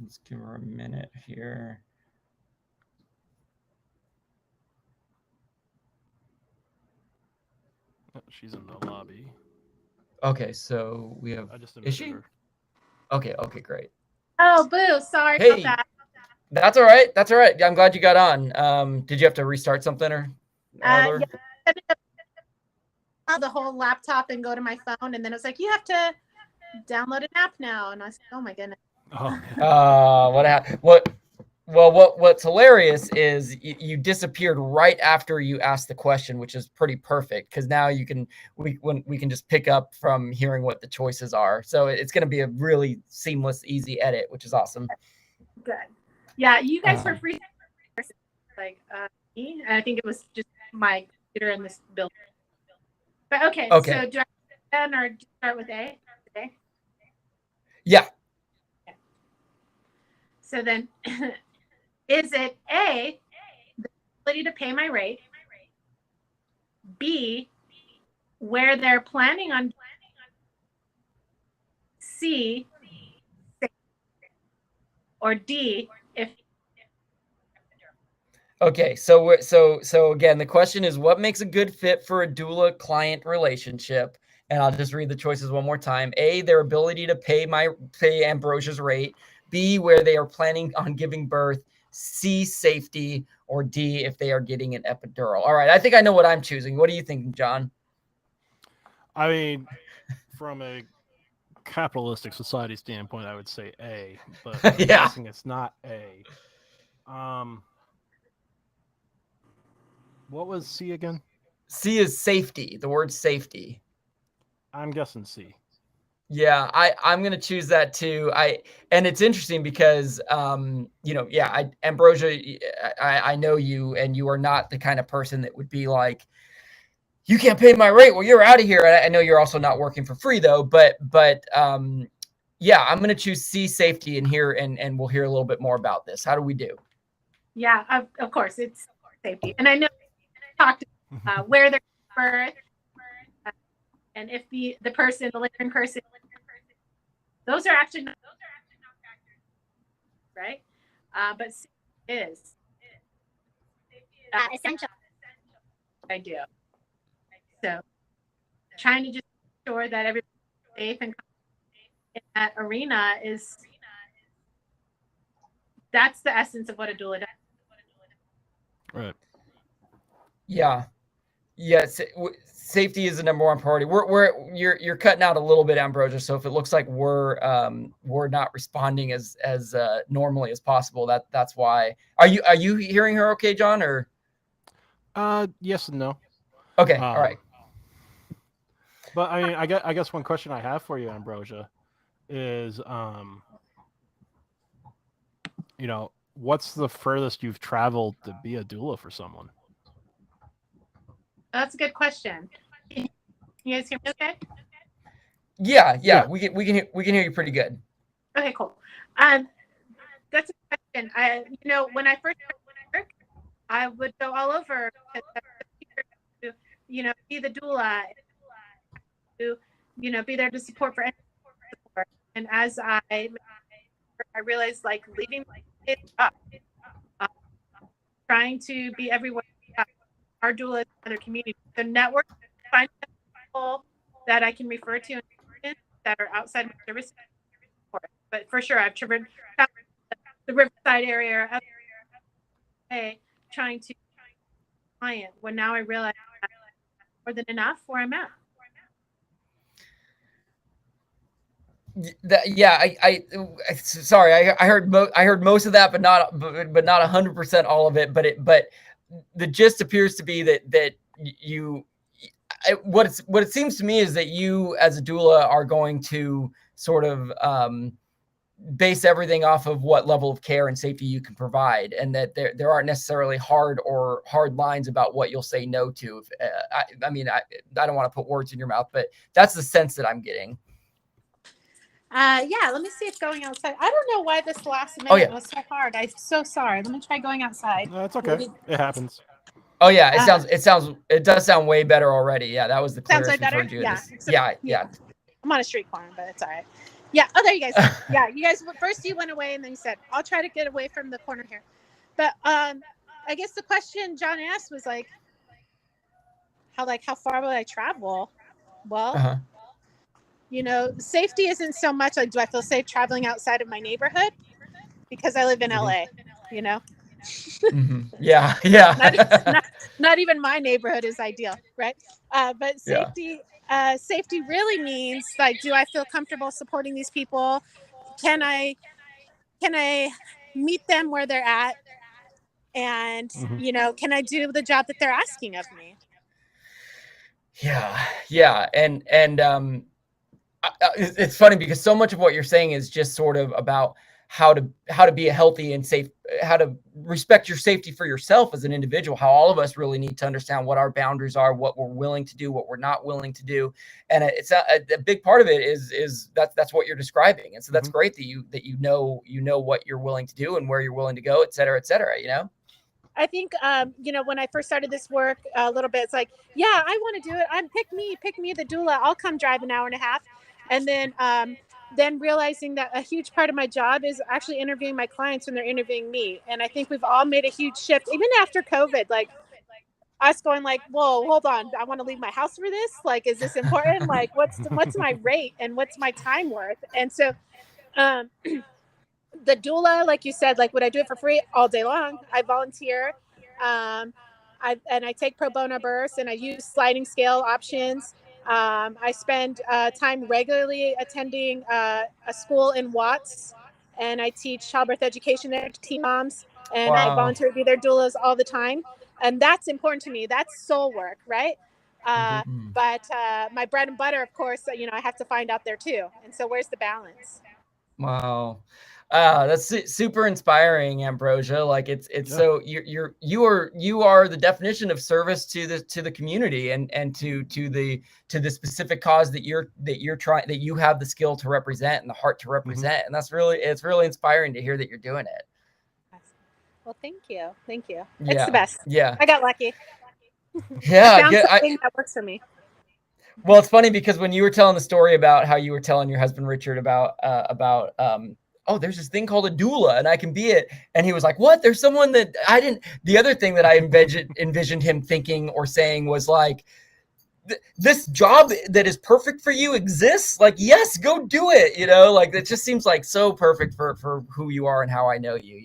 let's give her a minute here. She's in the lobby. Okay, so we have. Is she? Her. Okay, great. Oh, boo! Sorry about that. That's all right. That's all right. I'm glad you got on. Did you have to restart something or? Yeah. The whole laptop and go to my phone, and then it was like, you have to download an app now, and I was like, oh my goodness. What happened? What's hilarious is you disappeared right after you asked the question, which is pretty perfect because now we can just pick up from hearing what the choices are. So it's going to be a really seamless, easy edit, which is awesome. Good. Yeah, you guys were free. Like me, and I think it was just my computer in this building. But okay. So do I end or start with A today? Yeah. Okay. So then. Is it A, the ability to pay my rate, B, where they're planning on, C, or D, if Okay, so again, the question is, what makes a good fit for a doula-client relationship? And I'll just read the choices one more time. A, their ability to pay Ambrosia's rate. B, where they are planning on giving birth. C, safety. Or D, if they are getting an epidural. All right, I think I know what I'm choosing. What are you thinking, John? I mean, from a capitalistic society standpoint, I would say A, but I'm Yeah. guessing it's not A. What was C again? C is safety. The word safety. I'm guessing C. Yeah, I'm gonna choose that too. And it's interesting because Ambrosia, I know you, and you are not the kind of person that would be like, you can't pay my rate, well, you're out of here. I know you're also not working for free though, but yeah, I'm gonna choose C, safety, and we'll hear a little bit more about this. How do we do? Yeah, of course, it's safety. And I know we talked about where they're birth, and if the person, the living person, those are actually not factors, right? But safety is Essential. I do. So trying to just make sure that everybody's safe and in that arena that's the essence of what a doula does. Right. Yeah. Yes. Safety is the number one priority. You're cutting out a little bit, Ambrosia. So if it looks like we're not responding as normally as possible, that's why. Are you hearing her okay, John? Or yes and no. okay, all right. But I mean, I guess one question I have for you, Ambrosia, is what's the furthest you've traveled to be a doula for someone? That's a good question. Can you guys hear me okay? Yeah. We can hear you pretty good. Okay, cool. That's a question. When I first started work, I would go all over to, be the doula, to, be there to support for any support. And as I realized, like, leaving it up, trying to be everywhere. Our doulas and other communities, the network, find people that I can refer to that are outside my service. But for sure, I've traversed the Riverside area, trying to client. When now I realize more than enough where I'm at. Sorry, I heard most of that, but not 100% all of it. But the gist appears to be that what it seems to me is that you as a doula are going to sort of base everything off of what level of care and safety you can provide, and that there aren't necessarily hard lines about what you'll say no to. I don't want to put words in your mouth, but that's the sense that I'm getting. Let me see if going outside. I don't know why this last minute was so hard. I'm so sorry. Let me try going outside. No, it's okay. It happens. Oh yeah, it does sound way better already. Yeah, that was the clearest we've heard you. Yeah. I'm on a street corner, but it's all right. Yeah. Oh, there you guys. Yeah, you guys. First you went away, and then you said, "I'll try to get away from the corner here." But I guess the question John asked was like, how far would I travel? Well, safety isn't so much like, do I feel safe traveling outside of my neighborhood? Because I live in LA, Mm-hmm. Yeah. Not even my neighborhood is ideal, right? But safety really means, like, do I feel comfortable supporting these people? Can I meet them where they're at? And, can I do the job that they're asking of me? Yeah. And it's funny because so much of what you're saying is just sort of about how to be a healthy and safe, how to respect your safety for yourself as an individual, how all of us really need to understand what our boundaries are, what we're willing to do, what we're not willing to do. And it's a big part of it is that's what you're describing. And so that's great that you know what you're willing to do and where you're willing to go, et cetera, I think, when I first started this work a little bit, it's like, yeah, I want to do it. Pick me the doula. I'll come drive an hour and a half. And then then realizing that a huge part of my job is actually interviewing my clients when they're interviewing me. And I think we've all made a huge shift, even after COVID, like us going like, whoa, hold on, I want to leave my house for this. Like, is this important? Like, what's my rate and what's my time worth? And so the doula, like you said, like, would I do it for free? All day long. I volunteer. I take pro bono births, and I use sliding scale options. I spend time regularly attending a school in Watts, and I teach childbirth education there to teen moms, and I volunteer to be their doulas all the time. And that's important to me. That's soul work, right? But my bread and butter, of course, I have to find out there too. And so where's the balance? Wow. That's super inspiring, Ambrosia. Like it's so you are the definition of service to the community and to the specific cause that you have the skill to represent and the heart to represent. And it's really inspiring to hear that you're doing it. Well, thank you. Yeah. It's the best. Yeah. I got lucky. Yeah. Found something that works for me. Well, it's funny because when you were telling the story about how you were telling your husband, Richard, about oh, there's this thing called a doula and I can be it. And he was like, what? There's someone that I didn't. The other thing that I envisioned him thinking or saying was like, this job that is perfect for you exists. Like, yes, go do it. Like it just seems like so perfect for who you are and how I know you,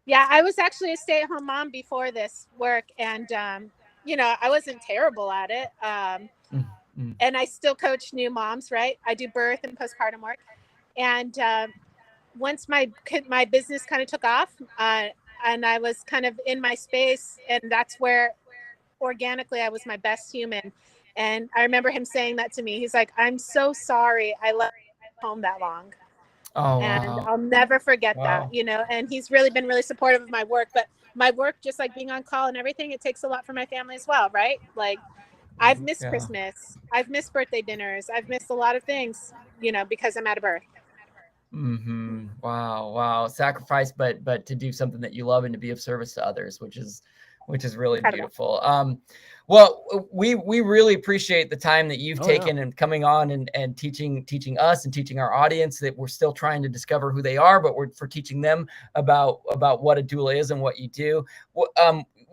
Yeah, I was actually a stay-at-home mom before this work. And, I wasn't terrible at it. And I still coach new moms, right? I do birth and postpartum work. And once my business kind of took off and I was kind of in my space, and that's where organically I was my best human. And I remember him saying that to me. He's like, I'm so sorry I left home that long. Oh, and wow. I'll never forget that, and he's really been really supportive of my work. But my work, just like being on call and everything, it takes a lot for my family as well, right? Like I've missed Christmas. I've missed birthday dinners. I've missed a lot of things, because I'm at a birth. Wow. Sacrifice, but to do something that you love and to be of service to others, which is really beautiful. Well, we really appreciate the time that you've taken and coming on and teaching us and teaching our audience that we're still trying to discover who they are, but we're teaching them about what a doula is and what you do.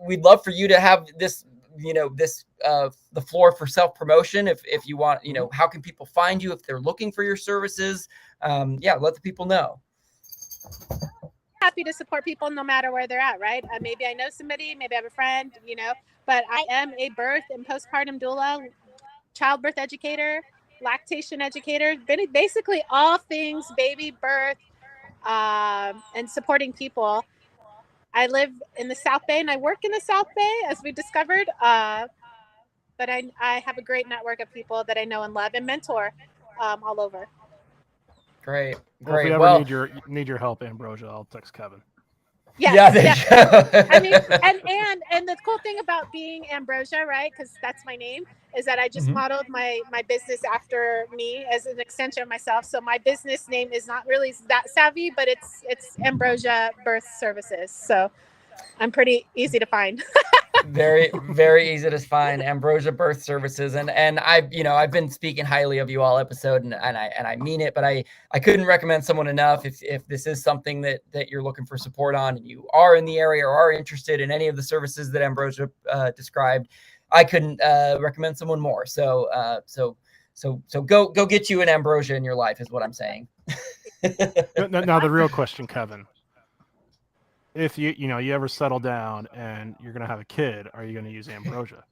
We'd love for you to have this, the floor for self-promotion. If you want, how can people find you if they're looking for your services? Let the people know. Happy to support people no matter where they're at, right? Maybe I know somebody, maybe I have a friend, but I am a birth and postpartum doula, childbirth educator, lactation educator, basically all things baby birth and supporting people. I live in the South Bay and I work in the South Bay, as we discovered, but I have a great network of people that I know and love and mentor all over. Great. Well, if we ever need your help, Ambrosia, I'll text Kevin. Yeah. I mean, and the cool thing about being Ambrosia, right? Because that's my name, is that I just modeled my business after me as an extension of myself. So my business name is not really that savvy, but it's Ambrosia Birth Services. So I'm pretty easy to find. Very, very easy to find, Ambrosia Birth Services. And I've been speaking highly of you all episode and I mean it, but I couldn't recommend someone enough. If this is something that you're looking for support on and you are in the area or are interested in any of the services that Ambrosia described, I couldn't recommend someone more. So go get you an Ambrosia in your life is what I'm saying. Now the real question, Kevin. If you ever settle down and you're going to have a kid, are you going to use Ambrosia?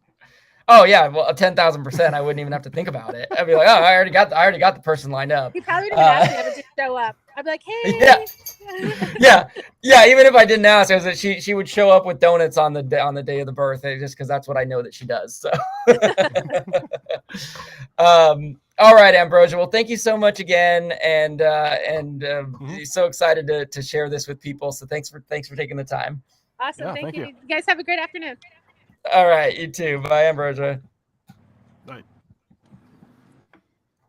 Oh yeah. Well, 10,000%. I wouldn't even have to think about it. I'd be like, oh, I already got the person lined up. He probably didn't ask me. I would just show up. I'd be like, hey. Yeah. Even if I didn't ask, she would show up with donuts on the day of the birth, just because that's what I know that she does. So, all right, Ambrosia. Well, thank you so much again, and so excited to share this with people. So thanks for taking the time. Awesome. Thank you. You guys have a great afternoon. All right, you too. Bye, Ambrosia. Bye.